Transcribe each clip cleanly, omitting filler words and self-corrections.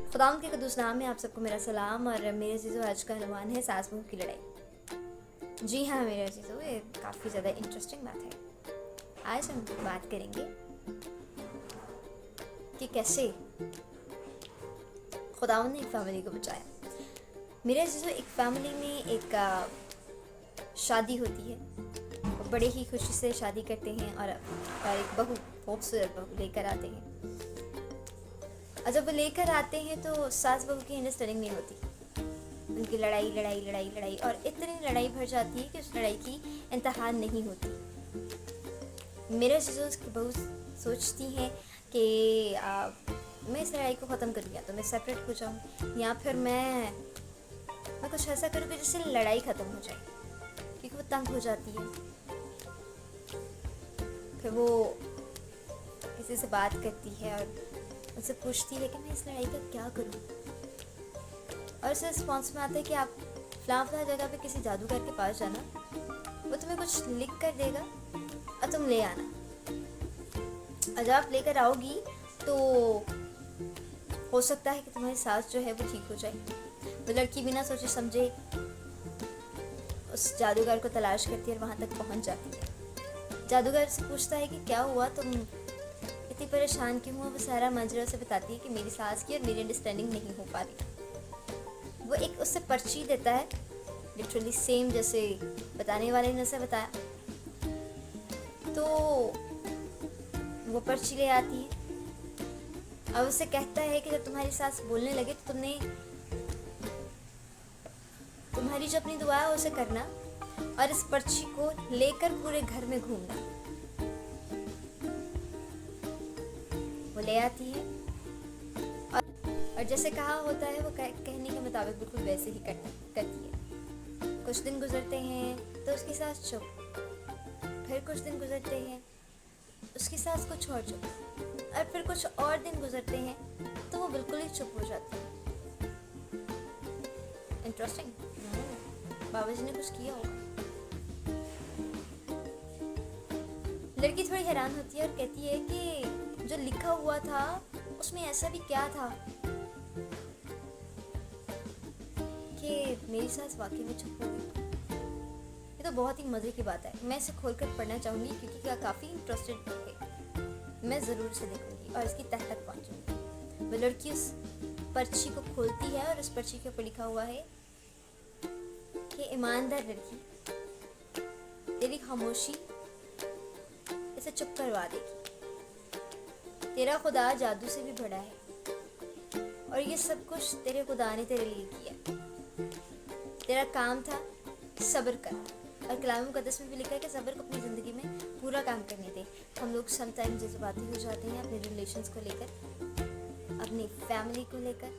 खुदावंद के कुद्दूस नाम में आप सबको मेरा सलाम। और मेरे अजीज़ों, आज का अनुमान है सास बहू की लड़ाई। जी हाँ मेरे अजीज़ों, ये काफ़ी ज़्यादा इंटरेस्टिंग बात है। आज हम बात करेंगे कि कैसे खुदावंद ने एक फैमिली को बचाया। मेरे अजीज़ों, एक फैमिली में एक शादी होती है। वो बड़े ही खुशी से शादी करते हैं और एक बहू, खूबसूरत बहू लेकर आते हैं। और जब वो लेकर आते हैं तो सास बहू की अंडरस्टैंडिंग नहीं होती। उनकी लड़ाई लड़ाई लड़ाई लड़ाई और इतनी लड़ाई भर जाती है कि उस लड़ाई की इंतहा नहीं होती। मेरे अजीज़ों, की बहू सोचती हैं कि मैं इस लड़ाई को ख़त्म कर लिया तो मैं सेपरेट हो जाऊँ, या फिर मैं कुछ ऐसा करूँ कि जिससे लड़ाई ख़त्म हो जाए, क्योंकि वो तंग हो जाती है। फिर वो किसी से बात करती है और उनसे पूछती है कि मैं इस लड़ाई का क्या करूं। और उसे रिस्पॉन्स में आता है कि आप फलां जगह पे किसी जादूगर के पास जाना, वो तुम्हें कुछ लिख कर देगा और तुम ले आना। और जब आप लेकर आओगी तो हो सकता है कि तुम्हारी सास जो है वो ठीक हो जाए। वो लड़की बिना सोचे समझे उस जादूगर को तलाश करती है और वहाँ तक पहुँच जाती है। जादूगर से पूछता है कि क्या हुआ, तुम इतनी परेशान क्यों हुआ। वो सारा माजरा से बताती है कि मेरी सास की और मेरी अंडरस्टैंडिंग नहीं हो पा रही। वो एक उससे पर्ची देता है, लिटरली सेम जैसे बताने वाले ने उसे बताया। तो वो पर्ची ले आती है और उससे कहता है कि जब तुम्हारी सास बोलने लगे तो तुम्हारी जो अपनी दुआ है उसे करना और इस पर्ची को लेकर पूरे घर में घूमना। वो ले आती है और जैसे कहा होता है वो कहने के मुताबिक बिल्कुल वैसे ही करती है। कुछ दिन गुजरते हैं तो उसकी सास चुप, फिर कुछ दिन गुजरते हैं उसकी सास कुछ और चुप, और फिर कुछ और दिन गुजरते हैं तो वो बिल्कुल ही चुप हो जाती है। इंटरेस्टिंग, बाबा जी ने कुछ किया होगा। लड़की थोड़ी हैरान होती है और कहती है कि जो लिखा हुआ था उसमें ऐसा भी क्या था कि मेरी सास वाकई में चुप हो गई। ये तो बहुत ही मज़े की बात है। मैं इसे खोलकर पढ़ना चाहूँगी क्योंकि काफ़ी इंटरेस्टेड है। मैं ज़रूर इसे देखूँगी और इसकी तह तक पहुँचूँगी। वो लड़की उस पर्ची को खोलती है और उस पर्ची के ऊपर लिखा हुआ है कि ईमानदार लड़की, तेरी खामोशी इसे चुप करवा देगी। तेरा खुदा जादू से भी बड़ा है और ये सब कुछ तेरे खुदा ने तेरे लिए किया। तेरा काम था सब्र कर, और कलाम मुकद्दस में भी लिखा है कि सब्र को अपनी ज़िंदगी में पूरा काम करने दे। हम लोग समटाइम जज्बाती हो जाते हैं अपने रिलेशंस को लेकर, अपनी फैमिली को लेकर,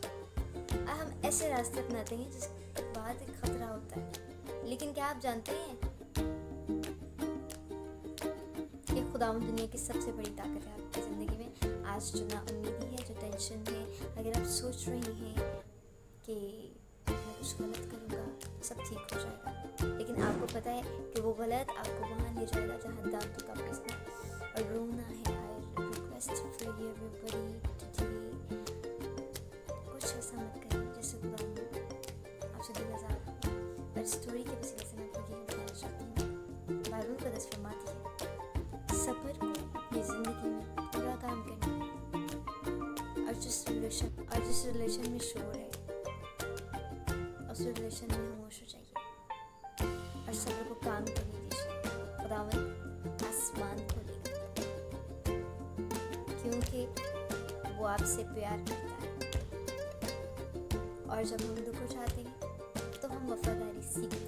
और हम ऐसे रास्ते अपनाते हैं जिसके बाद एक खतरा होता है। लेकिन क्या आप जानते हैं कि खुदावंद दुनिया की सबसे बड़ी ताकत है आपकी ज़िंदगी में। आज जो नाउम्मीदी है, जो टेंशन है, अगर आप सोच रही हैं कि मैं कुछ गलत करूँगा सब ठीक हो जाएगा, लेकिन आपको पता है कि वो गलत आपको वहाँ ले जाएगा जहाँ दांतों का पीसना और रोना है। I request for you everybody today, कुछ ऐसा मत करें जिससे खुदावंद आपसे दिल आज़ाद हो। पर स्टोरी के वसीले से मैं आपको ये बताना चाहती हूँ, बाइबल मुकद्दस फरमाती है सब्र को अपनी ज़िंदगी में पूरा काम करना। और जिस रिलेशन में शोर है उस रिलेशन में खामोश हो जाइए और सब्र को काम करने दीजिए। खुदावंद आसमान खोलेगा क्योंकि वो आपसे प्यार करता है। और जब हम दुख हो जाते हैं तो हम वफादारी सीखते हैं।